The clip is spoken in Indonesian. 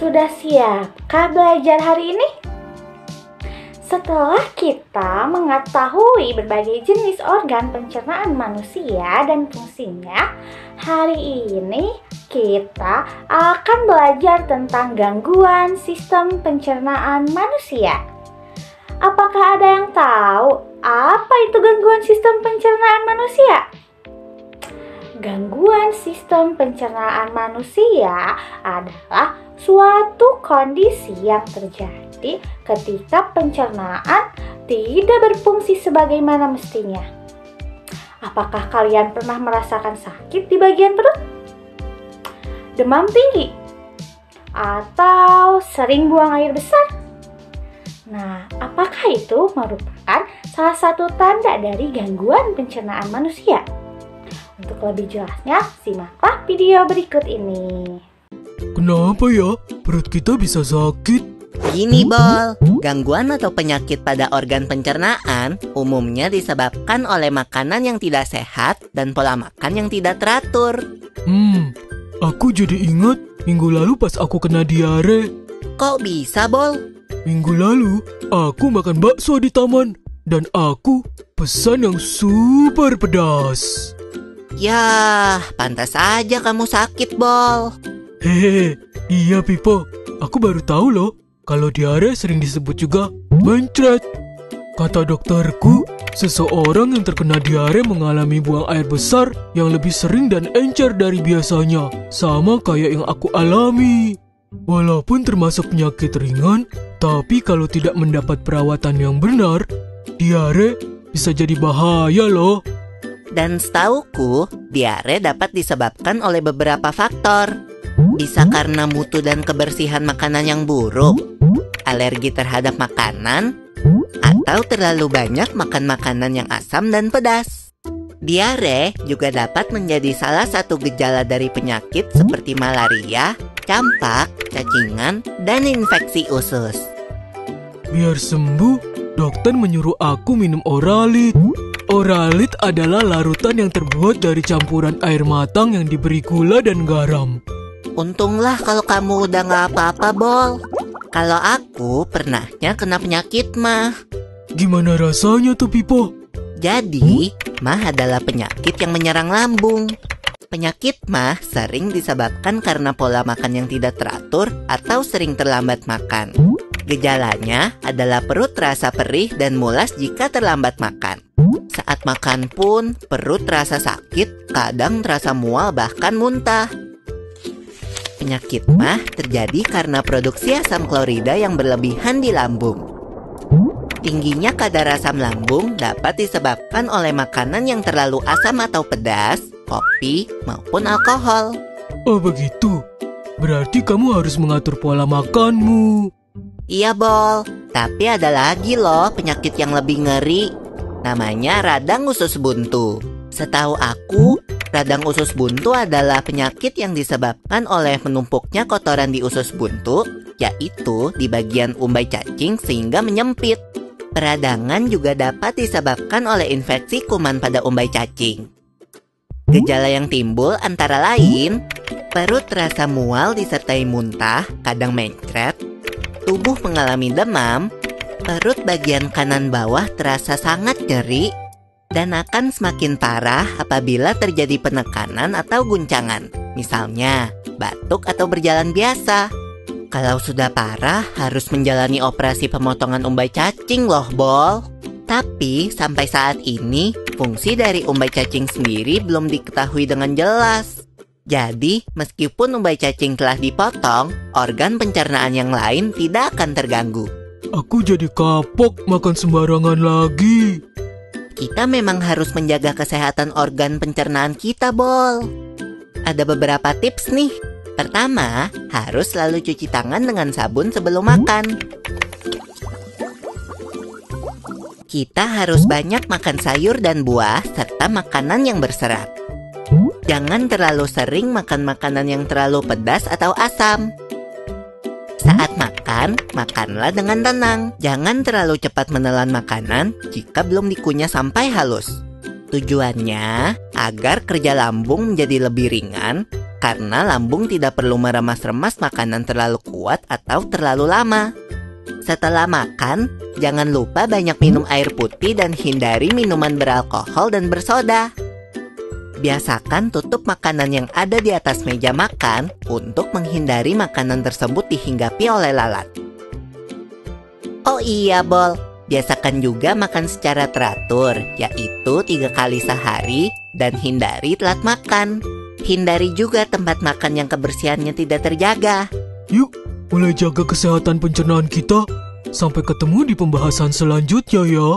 Sudah siapkah belajar hari ini? Setelah kita mengetahui berbagai jenis organ pencernaan manusia dan fungsinya, hari ini kita akan belajar tentang gangguan sistem pencernaan manusia. Apakah ada yang tahu apa itu gangguan sistem pencernaan manusia? Gangguan sistem pencernaan manusia adalah suatu kondisi yang terjadi ketika pencernaan tidak berfungsi sebagaimana mestinya. Apakah kalian pernah merasakan sakit di bagian perut? Demam tinggi? Atau sering buang air besar? Nah, apakah itu merupakan salah satu tanda dari gangguan pencernaan manusia? Untuk lebih jelasnya, simaklah video berikut ini. Kenapa ya perut kita bisa sakit? Gini, Bol, gangguan atau penyakit pada organ pencernaan umumnya disebabkan oleh makanan yang tidak sehat dan pola makan yang tidak teratur. Aku jadi ingat minggu lalu pas aku kena diare. Kok bisa, Bol? Minggu lalu aku makan bakso di taman dan aku pesan yang super pedas. Yah, pantas aja kamu sakit, Bol. Hehehe, iya Pipo, aku baru tahu loh kalau diare sering disebut juga mencret. Kata dokterku, seseorang yang terkena diare mengalami buang air besar yang lebih sering dan encer dari biasanya, sama kayak yang aku alami. Walaupun termasuk penyakit ringan, tapi kalau tidak mendapat perawatan yang benar, diare bisa jadi bahaya loh. Dan setauku, diare dapat disebabkan oleh beberapa faktor. Bisa karena mutu dan kebersihan makanan yang buruk, alergi terhadap makanan, atau terlalu banyak makan makanan yang asam dan pedas. Diare juga dapat menjadi salah satu gejala dari penyakit seperti malaria, campak, cacingan, dan infeksi usus. Biar sembuh, dokter menyuruh aku minum Oralit. Oralit adalah larutan yang terbuat dari campuran air matang yang diberi gula dan garam. Untunglah kalau kamu udah gak apa-apa, Bol. Kalau aku pernahnya kena penyakit mah. Gimana rasanya tuh, Pipo? Jadi, mah adalah penyakit yang menyerang lambung. Penyakit mah sering disebabkan karena pola makan yang tidak teratur atau sering terlambat makan. Gejalanya adalah perut terasa perih dan mulas jika terlambat makan. Saat makan pun, perut terasa sakit, kadang terasa mual bahkan muntah. Penyakit mah terjadi karena produksi asam klorida yang berlebihan di lambung. Tingginya kadar asam lambung dapat disebabkan oleh makanan yang terlalu asam atau pedas, kopi, maupun alkohol. Oh begitu, berarti kamu harus mengatur pola makanmu. Iya, Bol, tapi ada lagi loh penyakit yang lebih ngeri. Namanya radang usus buntu. Setahu aku, radang usus buntu adalah penyakit yang disebabkan oleh menumpuknya kotoran di usus buntu, yaitu di bagian umbai cacing sehingga menyempit. Peradangan juga dapat disebabkan oleh infeksi kuman pada umbai cacing. Gejala yang timbul antara lain, perut terasa mual disertai muntah, kadang mencret, tubuh mengalami demam, perut bagian kanan bawah terasa sangat nyeri, dan akan semakin parah apabila terjadi penekanan atau guncangan, misalnya batuk atau berjalan biasa. Kalau sudah parah, harus menjalani operasi pemotongan umbai cacing loh, Bol. Tapi sampai saat ini, fungsi dari umbai cacing sendiri belum diketahui dengan jelas. Jadi, meskipun umbai cacing telah dipotong, organ pencernaan yang lain tidak akan terganggu. Aku jadi kapok makan sembarangan lagi. Kita memang harus menjaga kesehatan organ pencernaan kita, Bol. Ada beberapa tips nih. Pertama, harus selalu cuci tangan dengan sabun sebelum makan. Kita harus banyak makan sayur dan buah serta makanan yang berserat. Jangan terlalu sering makan makanan yang terlalu pedas atau asam. Saat makan, makanlah dengan tenang. Jangan terlalu cepat menelan makanan jika belum dikunyah sampai halus. Tujuannya agar kerja lambung menjadi lebih ringan karena lambung tidak perlu meremas-remas makanan terlalu kuat atau terlalu lama. Setelah makan, jangan lupa banyak minum air putih dan hindari minuman beralkohol dan bersoda. Biasakan tutup makanan yang ada di atas meja makan untuk menghindari makanan tersebut dihinggapi oleh lalat. Oh iya, Bol. Biasakan juga makan secara teratur, yaitu 3 kali sehari dan hindari telat makan. Hindari juga tempat makan yang kebersihannya tidak terjaga. Yuk, mulai jaga kesehatan pencernaan kita. Sampai ketemu di pembahasan selanjutnya ya.